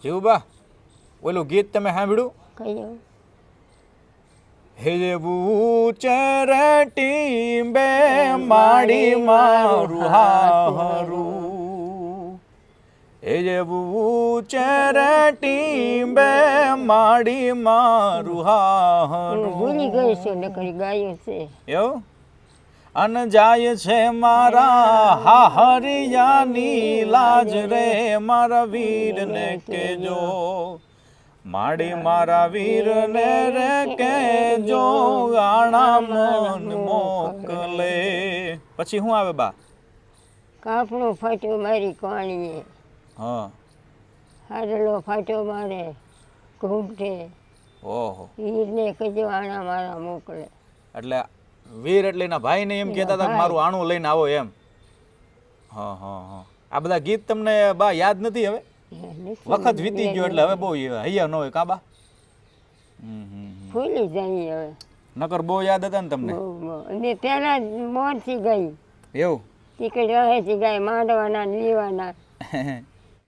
જીવબા ઓલું ગીત તમે સાંભળ્યું? કયું? હેવું ચેરટી બે માડી મારું હારું, હેવું ચેરટી બે માડી મારું હારું. ભૂલી ગઈ છે નકરી ગાયું છે એવું અન જાય છે મારા હાહરિયાની લાજ રે મારા વીરને કેજો, માડી મારા વીરને રે કેજો આણા મન મોકલે. પછી શું આવે બા? કાપણું ફાટ્યો મારી કોણીએ, હા હાડલો ફાટ્યો મારે ઘૂંટે, ઓહો. વીરને કહેજો આણા મારા મોકલે. એટલે વીર એટલે એના ભાઈને એમ કહેતા હતા કે મારું આણું લઈને આવો એમ. હા હા હા. આ બધા ગીત તમને બા યાદ નથી હવે? વખત વીતી ગયો એટલે હવે બહુ હૈયા ન હોય કા બા? ભૂલી જઈએ હવે. નકર બહુ યાદ હતા ને તમને? અને પેલા મોરથી ગઈ એવું? ટીકડી રહેતી ગઈ માંડવાના ને લીવાના.